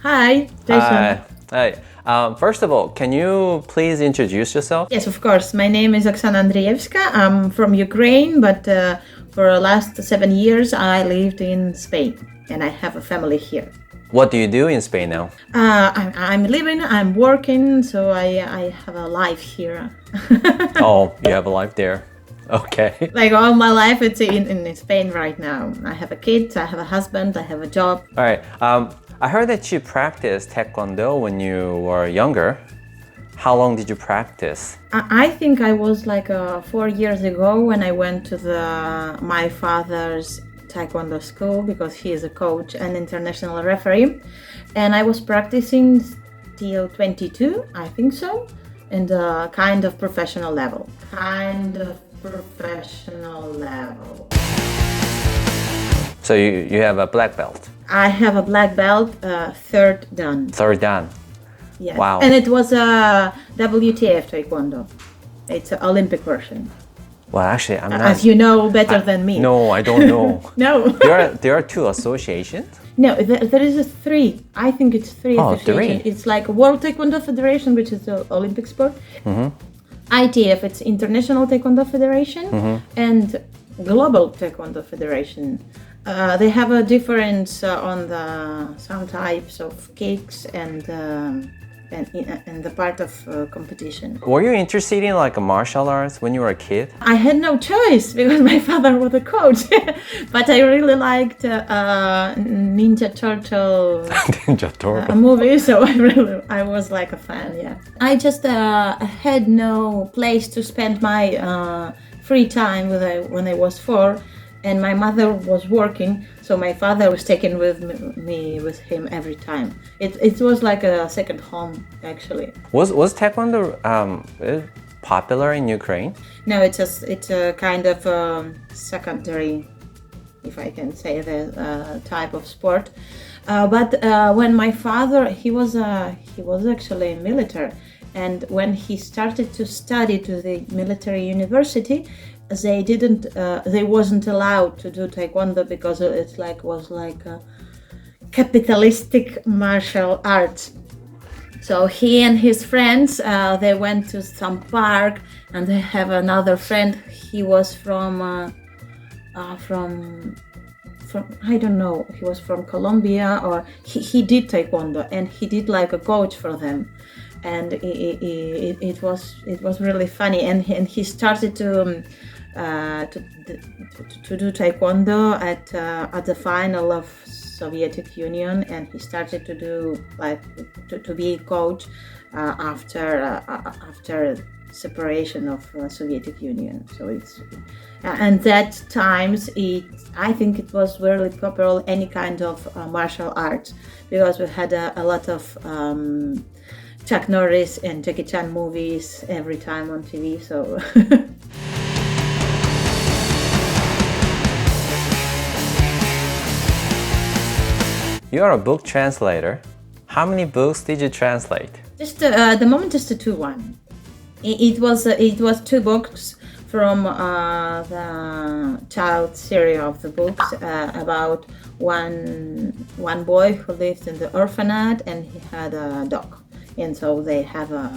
Hi, Jason. Hi. First of all, can you please introduce yourself? Yes, of course. My name is Oksana Andreevska. I'm from Ukraine, but for the last 7 years I lived in Spain and I have a family here. What do you do in Spain now? I'm living, I'm working, so I have a life here. Oh, you have a life there. Okay. Like all my life, it's in Spain right now. I have a kid, I have a husband, I have a job. All right. I heard that you practiced Taekwondo when you were younger. How long did you practice? I think I was like 4 years ago when I went to my father's Taekwondo school because he is a coach and international referee. And I was practicing till 22, I think so, and kind of professional level. So you have a black belt. I have a black belt, third dan. Third dan. Yes. Wow. And it was a WTF Taekwondo. It's an Olympic version. Well, actually, I'm not. As you know better than me. No, I don't know. No. There are two associations. No, there is a three. I think it's three Oh, associations. three. It's like World Taekwondo Federation, which is the Olympic sport. ITF, it's International Taekwondo Federation, and Global Taekwondo Federation. They have a difference on some types of kicks and the part of competition. Were you interested in like martial arts when you were a kid? I had no choice because my father was a coach, but I really liked Ninja Turtle Ninja Turtle. movie, so I was like a fan. Yeah, I just had no place to spend my free time when I was 4. And my mother was working, so my father was taken with me with him every time. It was like a second home, actually. Was Taekwondo popular in Ukraine? No, it's a kind of secondary, if I can say the type of sport. But when my father he was actually military, and when he started to study to the military university, they wasn't allowed to do Taekwondo because was like a capitalistic martial art. So he and his friends they went to some park, and they have another friend. He was from I don't know, he was from Colombia, or he did Taekwondo and he did like a coach for them. And it was really funny, and he started to do Taekwondo at the final of Soviet Union, and he started to do to be a coach after separation of Soviet Union. So it's and that times I think it was really popular, any kind of martial arts, because we had a lot of Chuck Norris and Jackie Chan movies every time on TV, so You are a book translator. How many books did you translate? just the moment, just the 2 it was 2 books from the child series of the books about one boy who lived in the orphanage, and he had a dog, and so they have a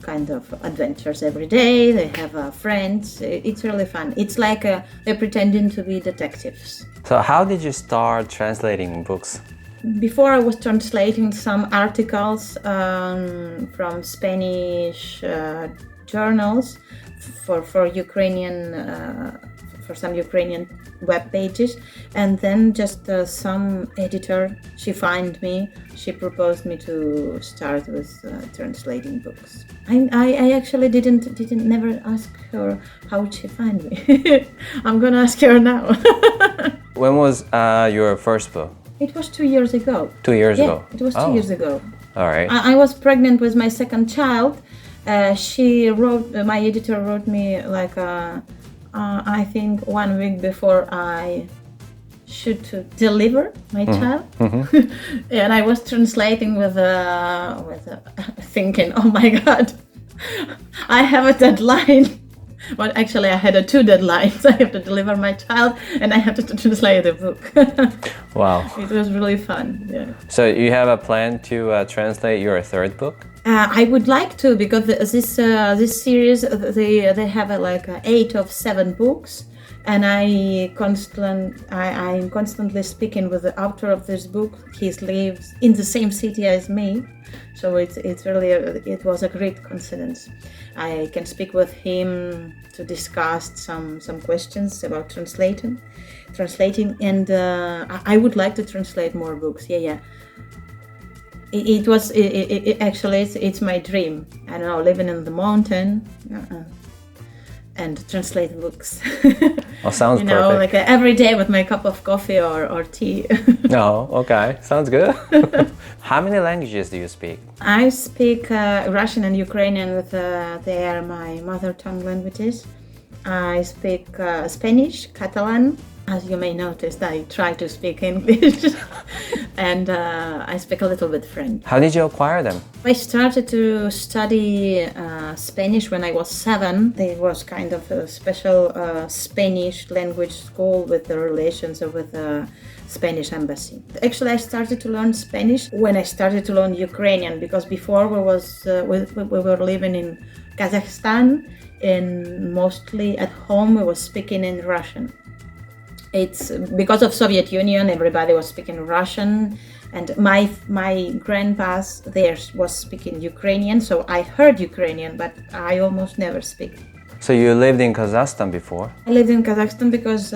kind of adventures every day. They have friends. It's really fun. It's like they're pretending to be detectives. So how did you start translating books? Before I was translating some articles from Spanish journals for Ukrainian for some Ukrainian web pages, and then just some editor, she found me, she proposed me to start with translating books. I actually never ask her how would she find me. I'm gonna ask her now. When was your first book? It was 2 years ago. 2 years Yeah, ago? it was 2 Oh. years ago. All right. I was pregnant with my second child. She wrote, my editor wrote me like I think 1 week before I should to deliver my child, and I was translating with thinking, oh my God, I have a deadline. Well, actually, I had two deadlines. I have to deliver my child, and I have to translate the book. Wow. It was really fun. Yeah. So you have a plan to translate your third book? I would like to, because this series they have like 8 of 7 books, and I'm constantly speaking with the author of this book. He lives in the same city as me, so it's really it was a great coincidence. I can speak with him to discuss some questions about translating, and I would like to translate more books. Yeah. Actually it's my dream. I don't know, living in the mountain and translate books. Oh, sounds perfect. perfect. Like every day with my cup of coffee or tea. Oh, okay. Sounds good. How many languages do you speak? I speak Russian and Ukrainian. They are my mother tongue languages. I speak Spanish, Catalan. As you may notice, I try to speak English, and I speak a little bit French. How did you acquire them? I started to study Spanish when I was 7. There was kind of a special Spanish language school with the relations with the Spanish embassy. Actually, I started to learn Spanish when I started to learn Ukrainian, because before we were living in Kazakhstan, and mostly at home we were speaking in Russian. It's because of Soviet Union, everybody was speaking Russian, and my grandpa's there was speaking Ukrainian, so I heard Ukrainian, but I almost never speak. So you lived in Kazakhstan before? I lived in Kazakhstan because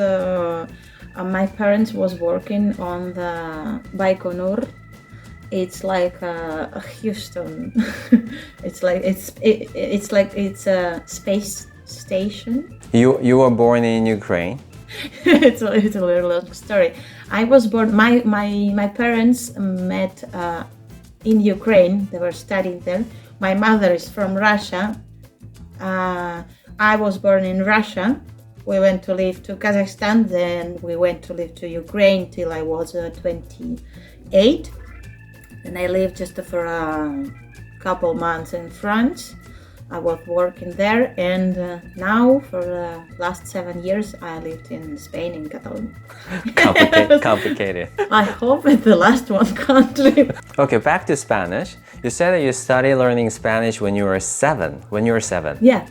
my parents was working on the Baikonur. It's like Houston. it's like a space station. You were born in Ukraine? It's a very long story. I was born. My parents met in Ukraine. They were studying there. My mother is from Russia. I was born in Russia. We went to live to Kazakhstan. Then we went to live to Ukraine till I was 28. And I lived just for a couple months in France. I was working there, and now for the last 7 years I lived in Spain, in Catalonia. Complicated. I hope it's the last one country. Okay, back to Spanish. You said that you started learning Spanish when you were 7. Yeah.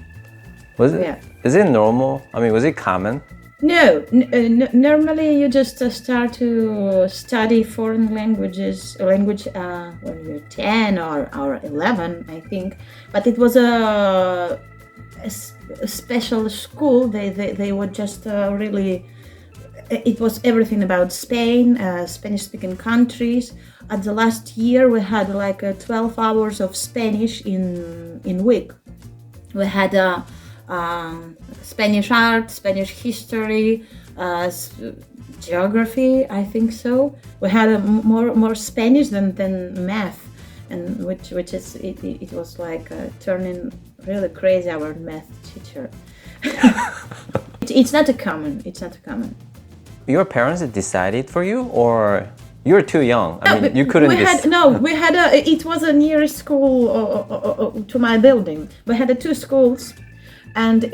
Was it? Yeah. Is it normal? I mean, was it common? No, normally you just start to study foreign language when you're 10 or 11, I think. But it was a special school. They were just really. It was everything about Spain, Spanish-speaking countries. At the last year, we had like 12 hours of Spanish in week. We had Spanish art, Spanish history, geography, I think so. We had more Spanish than math, and which is it was like turning really crazy, our math teacher. It's not a common. Your parents decided for you, or you're too young? I mean, you couldn't. It was a near school to my building. We had 2 schools. And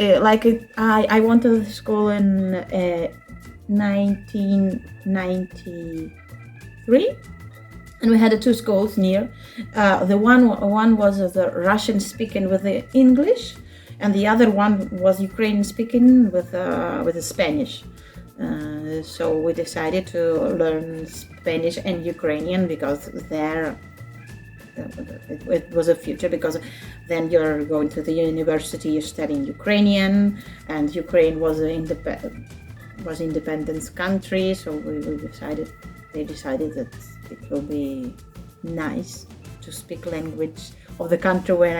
I went to the school in 1993, and we had 2 schools near. The one was the Russian speaking with the English, and the other one was Ukrainian speaking with the Spanish. So we decided to learn Spanish and Ukrainian because it was a future, because then you're going to the university, you're studying Ukrainian, and Ukraine was an independent country, so they decided that it will be nice to speak language of the country where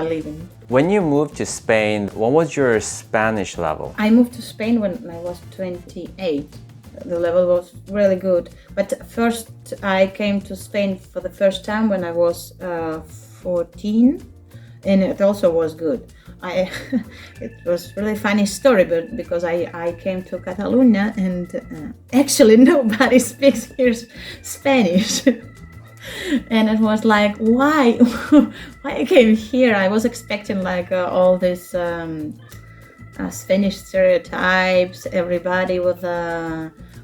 I live in. When you moved to Spain, what was your Spanish level? I moved to Spain when I was 28. The level was really good, but first I came to Spain for the first time when I was 14, and it also was good. It was really funny story, but because I came to Catalonia, and actually nobody speaks here Spanish. And it was like, why I came here? I was expecting like all this Spanish stereotypes, everybody with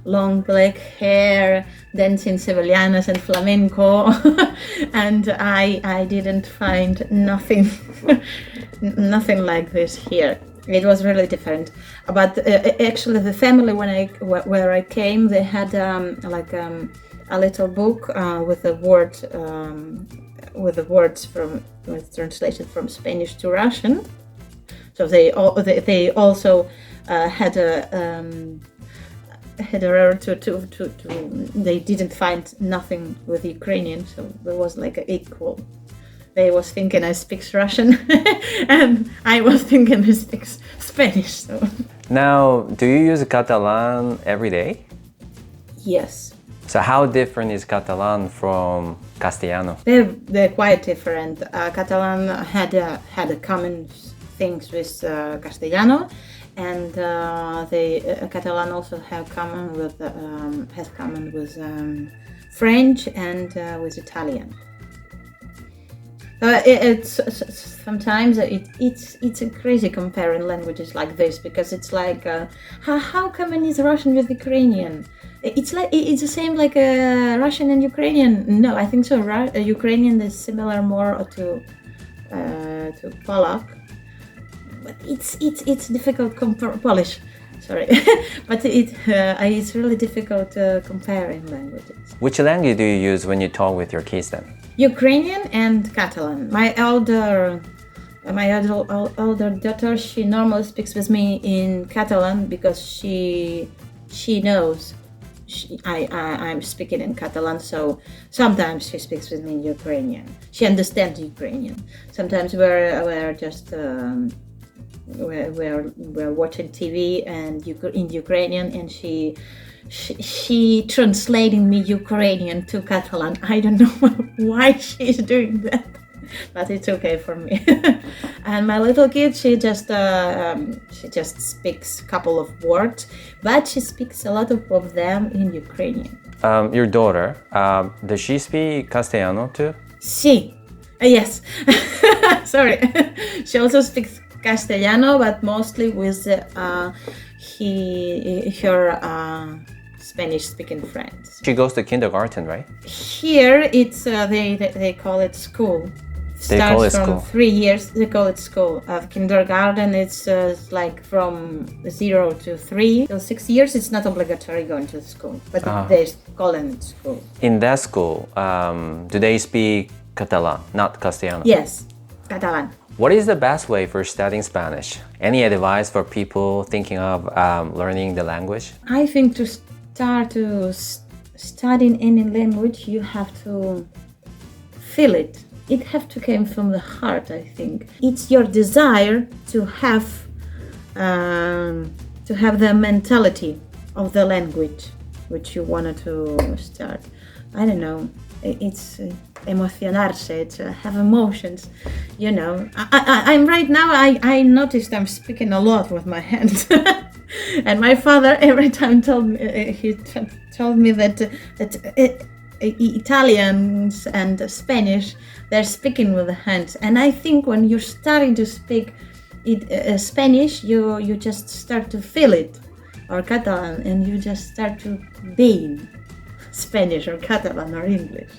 long black hair, dancing sevillanas and flamenco, and I didn't find nothing, nothing like this here. It was really different. But actually, the family where I came, they had a little book with the words translated from Spanish to Russian. So they also had a error to they didn't find nothing with Ukrainian, so there was like an equal. They was thinking I speak Russian, and I was thinking I speak Spanish. So Now, do you use Catalan every day? yes, So how different is Catalan from Castellano? they're quite different. Catalan had a common things with Castellano, and Catalan also has common with French and with Italian. It's sometimes it's a crazy comparing languages like this, because it's like how common is Russian with Ukrainian? It's the same like Russian and Ukrainian. No, I think so. Ukrainian is similar more to Polak, but it's difficult Polish. Sorry, but it's really difficult comparing languages. Which language do you use when you talk with your kids then? Ukrainian and Catalan. My older daughter, she normally speaks with me in Catalan because she knows I'm speaking in Catalan. So sometimes she speaks with me in Ukrainian. She understands Ukrainian. Sometimes we're just we're watching TV and in Ukrainian, and she translating me Ukrainian to Catalan. I don't know why she's doing that, but it's okay for me. And my little kid, she just speaks a couple of words, but she speaks a lot of them in Ukrainian. Your daughter, does she speak Castellano too? Sí. Yes. Sorry. She also speaks Castellano, but mostly with her Spanish-speaking friends. She goes to kindergarten, right? Here, it's they call it school. They call it Starts from school. 3 years. They call it school. Kindergarten, it's like from 0 to 3 till 6 years. It's not obligatory going to school, but they call it school. In that school, do they speak Catalan, not Castellano? Yes, Catalan. What is the best way for studying Spanish? Any advice for people thinking of learning the language? I think to start to studying any language, you have to feel it. It have to come from the heart, I think. It's your desire to have the mentality of the language which you wanted to start. I don't know. It's emocionarse. It's have emotions. You know. I'm right now. I noticed I'm speaking a lot with my hands. And my father every time told me that Italians and Spanish, they're speaking with the hands. And I think when you're starting to speak Spanish, you just start to feel it, or Catalan, and you just start to be Spanish or Catalan or English.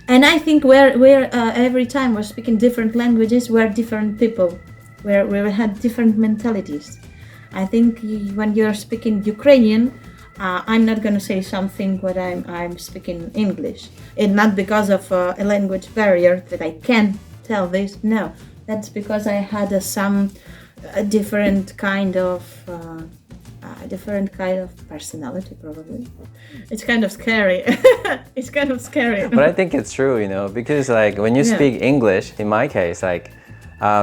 And I think we're every time we're speaking different languages, we're different people, we had different mentalities. I think when you're speaking Ukrainian, I'm not going to say something when I'm speaking English. And not because of a language barrier that I can't tell this. No, that's because I had some different kind of personality, probably. It's kind of scary. It's kind of scary. But I think it's true, you know, because like when you speak English, in my case, like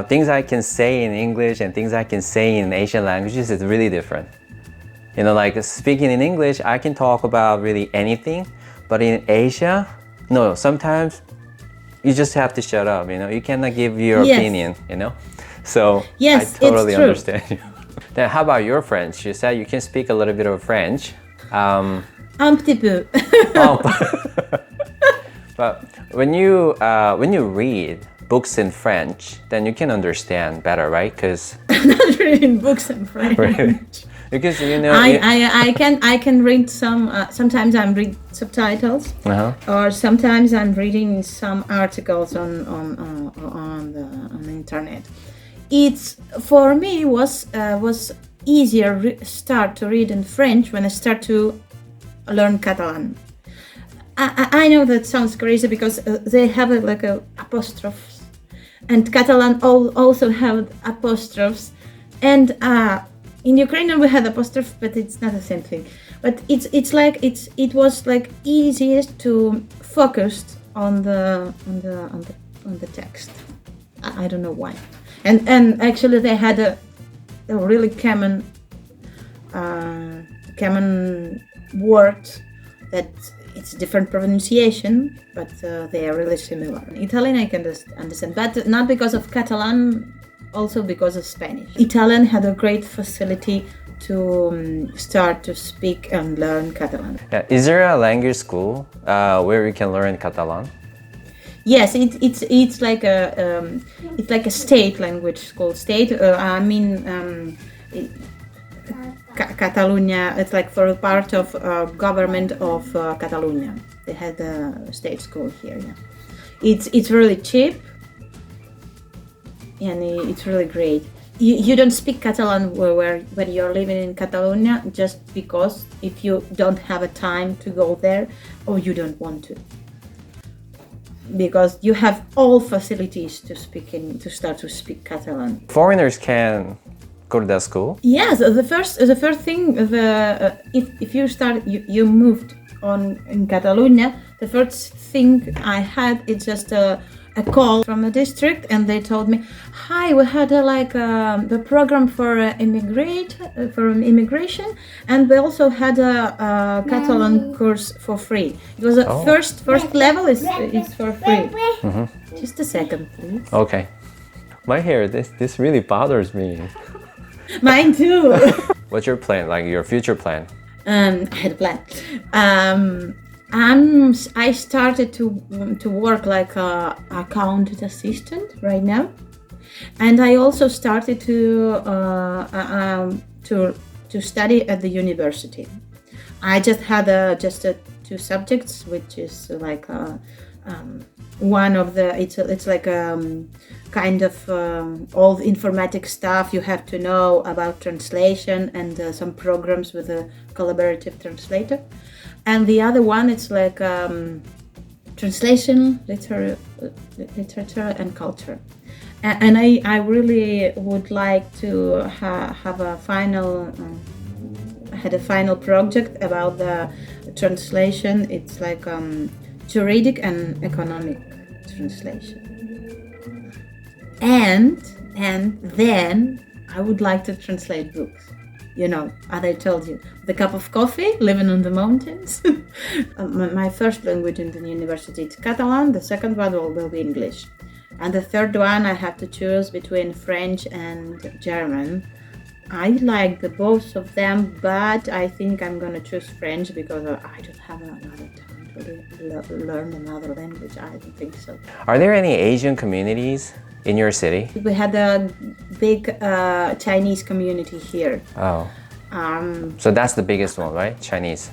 things I can say in English and things I can say in Asian languages is really different. You know, like speaking in English, I can talk about really anything, but in Asia, no, sometimes you just have to shut up, you know, you cannot give your opinion, you know? So yes, I totally it's true. understand you. Then how about your French? You said you can speak a little bit of French. Un petit peu. But when you read books in French, then you can understand better, right? Because I'm not reading books in French. because you know I can read some. Sometimes I'm read subtitles, or sometimes I'm reading some articles on the internet. It's for me was easier start to read in French when I start to learn Catalan. I know that sounds crazy because they have like a apostrophes, and Catalan also have apostrophes, and in Ukrainian we had apostrophe, but it's not the same thing. But it was like easiest to focus on the text. I don't know why, and actually they had a really common word that it's different pronunciation, but they are really similar. Italian I can understand, but not because of Catalan, also because of Spanish. Italian had a great facility to start to speak and learn Catalan. Yeah. Is there a language school where you can learn Catalan? Yes, it's like a state language school. Catalonia. It's like for a part of government of Catalonia. They had a state school here. Yeah, it's really cheap and it's really great. You don't speak Catalan when you're living in Catalonia just because if you don't have a time to go there or you don't want to. Because you have all facilities to start to speak Catalan. Foreigners can go to that school? Yes, the first thing, if you moved on in Catalonia, the first thing I had is just a call from the district, and they told me, "Hi, we had the program for immigration, and we also had a Catalan course for free. It was first level is for free." Mm-hmm. Just a second, please. Okay. My hair, this really bothers me. Mine too. What's your plan? Like your future plan? I had a plan. I started to work like a accountant assistant right now, and I also started to study at the university. I just had two subjects, which is like one of the it's like kind of all the informatic stuff you have to know about translation and some programs with a collaborative translator, and the other one it's like translation, literature and culture, and I really would like to have a final I had a final project about the translation. It's like juridic and economic translation. And then I would like to translate books. You know, as I told you, the cup of coffee, living on the mountains. My first language in the university is Catalan. The second one will be English. And the third one I have to choose between French and German. I like both of them, but I think I'm going to choose French because I don't have another time to learn another language. I don't think so. Are there any Asian communities in your city? We had a big Chinese community here. Oh. So that's the biggest one, right? Chinese.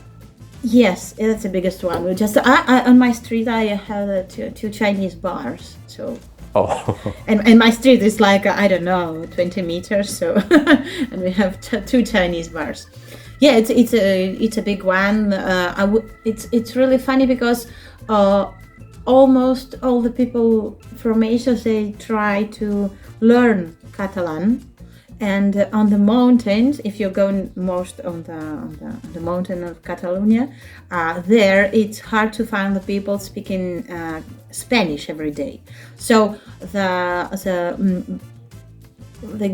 Yes, that's the biggest one. We just on my street I have two Chinese bars. So. Oh. and my street is like I don't know 20 meters. So and we have two Chinese bars. Yeah, it's a big one. It's really funny because almost all the people from Asia, they try to learn Catalan, and on the mountains, if you're going most on the mountain of Catalonia, there it's hard to find the people speaking Spanish every day. So the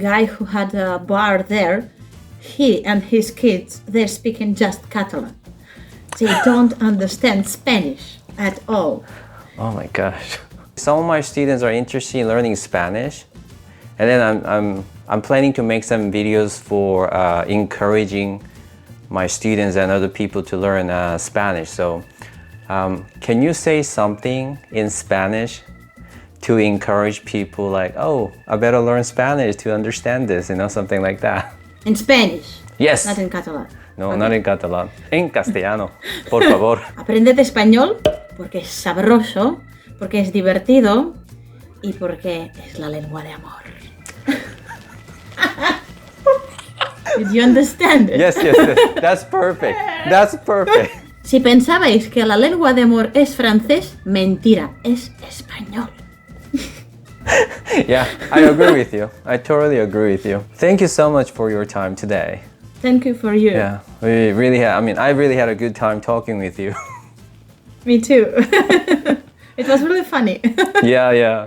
guy who had a bar there, he and his kids, they're speaking just Catalan. They don't understand Spanish at all. Oh my gosh. Some of my students are interested in learning Spanish, and then I'm planning to make some videos for encouraging my students and other people to learn Spanish. So can you say something in Spanish to encourage people like, oh, I better learn Spanish to understand this, something like that. In Spanish. Yes. Not in Catalan. No, Okay. not in Catalan. En castellano, por favor. Aprended español porque es sabroso, porque es divertido y porque es la lengua de amor. Did you understand it? Yes, yes, yes. That's perfect. That's perfect. Si pensabais que la lengua de amor es francés, mentira, es español. Yeah, I agree with you. I totally agree with you. Thank you so much for your time today. Thank you for you. Yeah, we really had, I really had a good time talking with you. Me too. It was really funny. Yeah, yeah.